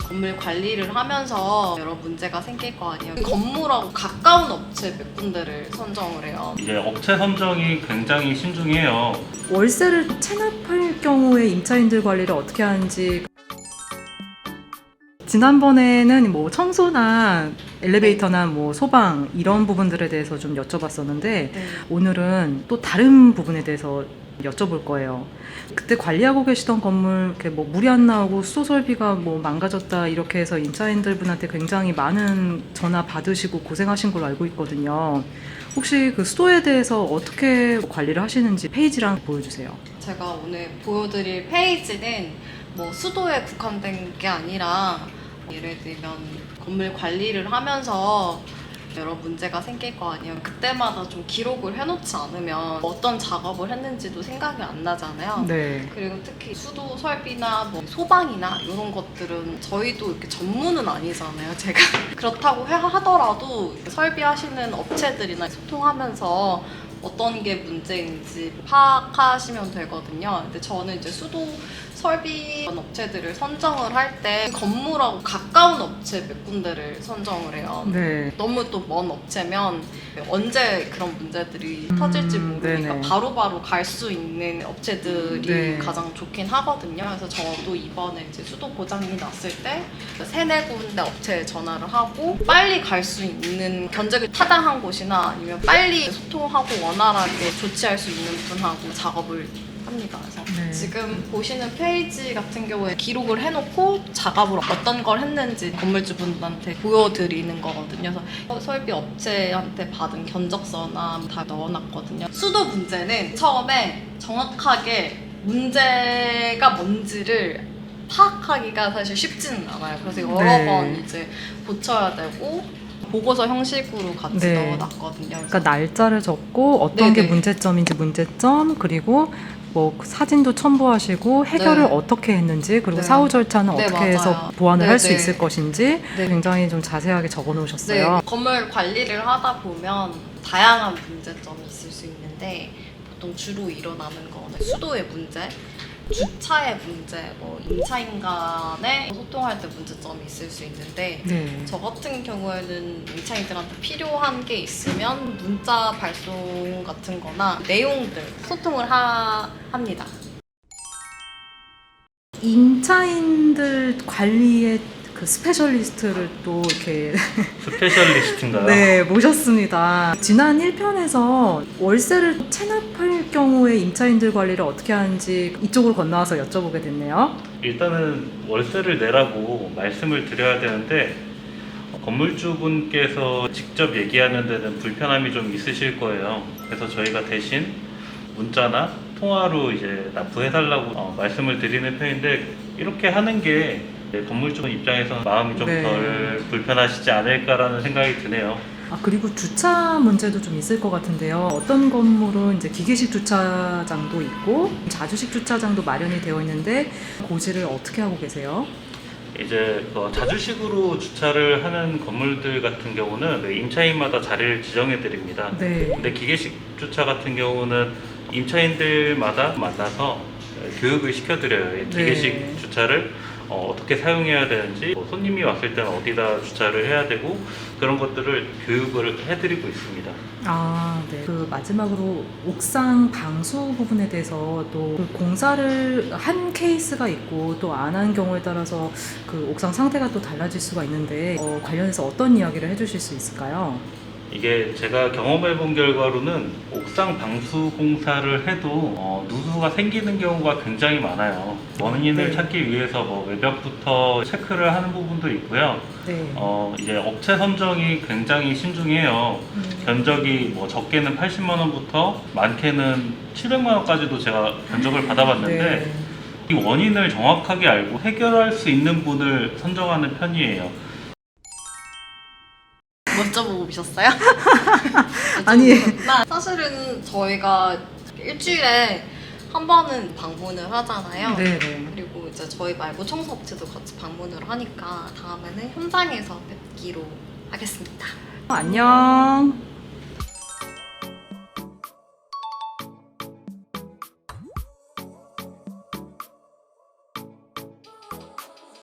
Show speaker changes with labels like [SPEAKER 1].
[SPEAKER 1] 건물 관리를 하면서 여러 문제가 생길 거 아니에요. 건물하고 가까운 업체 몇 군데를 선정을 해요.
[SPEAKER 2] 이제 업체 선정이 굉장히 신중해요.
[SPEAKER 3] 월세를 체납할 경우에 임차인들 관리를 어떻게 하는지. 지난번에는 뭐 청소나 엘리베이터나 뭐 소방 이런 부분들에 대해서 좀 여쭤봤었는데
[SPEAKER 1] 네.
[SPEAKER 3] 오늘은 또 다른 부분에 대해서 여쭤볼 거예요. 그때 관리하고 계시던 건물 이렇게 뭐 물이 안 나오고 수도 설비가 뭐 망가졌다 이렇게 해서 임차인들 분한테 굉장히 많은 전화 받으시고 고생하신 걸로 알고 있거든요. 혹시 그 수도에 대해서 어떻게 관리를 하시는지 페이지랑 보여주세요.
[SPEAKER 1] 제가 오늘 보여드릴 페이지는 뭐 수도에 국한된 게 아니라 예를 들면 건물 관리를 하면서 여러 문제가 생길 거 아니에요. 그때마다 좀 기록을 해놓지 않으면 어떤 작업을 했는지도 생각이 안 나잖아요.
[SPEAKER 3] 네.
[SPEAKER 1] 그리고 특히 수도 설비나 뭐 소방이나 이런 것들은 저희도 이렇게 전문은 아니잖아요. 제가 그렇다고 하더라도 설비하시는 업체들이나 소통하면서 어떤 게 문제인지 파악하시면 되거든요. 근데 저는 이제 수도 설비 업체들을 선정을 할 때 건물하고 가까운 업체 몇 군데를 선정을 해요.
[SPEAKER 3] 네.
[SPEAKER 1] 너무 또 먼 업체면 언제 그런 문제들이 터질지 모르니까
[SPEAKER 3] 네네.
[SPEAKER 1] 바로바로 갈 수 있는 업체들이
[SPEAKER 3] 네.
[SPEAKER 1] 가장 좋긴 하거든요. 그래서 저도 이번에 이제 수도 고장이 났을 때 세네 군데 업체에 전화를 하고 빨리 갈 수 있는 견적이 타당한 곳이나 아니면 빨리 소통하고 원활하게 조치할 수 있는 분하고 작업을 합니다. 그래서
[SPEAKER 3] 네.
[SPEAKER 1] 지금 보시는 페이지 같은 경우에 기록을 해놓고 작업을 어떤 걸 했는지 건물주분한테 보여드리는 거거든요. 그래서 설비 업체한테 받은 견적서나 다 넣어놨거든요. 수도 문제는 처음에 정확하게 문제가 뭔지를 파악하기가 사실 쉽지는 않아요. 그래서 여러
[SPEAKER 3] 네.
[SPEAKER 1] 번 이제 고쳐야 되고 보고서 형식으로 같이
[SPEAKER 3] 네.
[SPEAKER 1] 넣어놨거든요. 그래서
[SPEAKER 3] 그러니까 날짜를 적고 어떤 게
[SPEAKER 1] 네네.
[SPEAKER 3] 문제점인지 문제점, 그리고 뭐 사진도 첨부하시고 해결을
[SPEAKER 1] 네.
[SPEAKER 3] 어떻게 했는지, 그리고
[SPEAKER 1] 네.
[SPEAKER 3] 사후 절차는
[SPEAKER 1] 네,
[SPEAKER 3] 어떻게 해서
[SPEAKER 1] 맞아요.
[SPEAKER 3] 보완을 할 수
[SPEAKER 1] 네네.
[SPEAKER 3] 있을 것인지
[SPEAKER 1] 네.
[SPEAKER 3] 굉장히 좀 자세하게 적어 놓으셨어요.
[SPEAKER 1] 네, 건물 관리를 하다 보면 다양한 문제점이 있을 수 있는데 보통 주로 일어나는 거는 수도의 문제, 주차의 문제, 뭐 임차인 간에 소통할 때 문제점이 있을 수 있는데
[SPEAKER 3] 네.
[SPEAKER 1] 저 같은 경우에는 임차인들한테 필요한 게 있으면 문자 발송 같은 거나 내용들 소통을 합니다.
[SPEAKER 3] 임차인들 관리의 그 스페셜리스트를 또 이렇게
[SPEAKER 2] 스페셜리스트인가요?
[SPEAKER 3] 네, 모셨습니다. 지난 1편에서 월세를 체납할 경우에 임차인들 관리를 어떻게 하는지 이쪽으로 건너와서 여쭤보게 됐네요.
[SPEAKER 2] 일단은 월세를 내라고 말씀을 드려야 되는데 건물주분께서 직접 얘기하는 데는 불편함이 좀 있으실 거예요. 그래서 저희가 대신 문자나 통화로 이제 납부해달라고 말씀을 드리는 편인데, 이렇게 하는 게 건물주분 입장에서는 마음이 좀
[SPEAKER 3] 네.
[SPEAKER 2] 덜 불편하시지 않을까라는 생각이 드네요.
[SPEAKER 3] 아, 그리고 주차 문제도 좀 있을 것 같은데요. 어떤 건물은 이제 기계식 주차장도 있고 자주식 주차장도 마련이 되어 있는데 고지를 어떻게 하고 계세요?
[SPEAKER 2] 이제 자주식으로 주차를 하는 건물들 같은 경우는 임차인마다 자리를 지정해 드립니다.
[SPEAKER 3] 네.
[SPEAKER 2] 근데 기계식 주차 같은 경우는 임차인들마다 만나서 교육을 시켜드려요. 기계식
[SPEAKER 3] 네.
[SPEAKER 2] 주차를 어떻게 사용해야 되는지, 손님이 왔을 때는 어디다 주차를 해야 되고, 그런 것들을 교육을 해드리고 있습니다.
[SPEAKER 3] 아, 네. 그 마지막으로 옥상 방수 부분에 대해서 또 공사를 한 케이스가 있고 또 안 한 경우에 따라서 그 옥상 상태가 또 달라질 수가 있는데 관련해서 어떤 이야기를 해주실 수 있을까요?
[SPEAKER 2] 이게 제가 경험해본 결과로는 옥상 방수 공사를 해도 누수가 생기는 경우가 굉장히 많아요. 원인을
[SPEAKER 3] 네.
[SPEAKER 2] 찾기 위해서 뭐 외벽부터 체크를 하는 부분도 있고요.
[SPEAKER 3] 네.
[SPEAKER 2] 이제 업체 선정이 굉장히 신중해요. 견적이 뭐 적게는 80만 원부터 많게는 700만 원까지도 제가 견적을 받아봤는데
[SPEAKER 3] 네.
[SPEAKER 2] 이 원인을 정확하게 알고 해결할 수 있는 분을 선정하는 편이에요.
[SPEAKER 1] 먼저 보고 오셨어요?
[SPEAKER 3] 아니.
[SPEAKER 1] 사실은 저희가 일주일에 한 번은 방문을 하잖아요.
[SPEAKER 3] 네. 네.
[SPEAKER 1] 그리고 이제 저희 말고 청소업체도 같이 방문을 하니까 다음에는 현장에서 뵙기로 하겠습니다.
[SPEAKER 3] 안녕.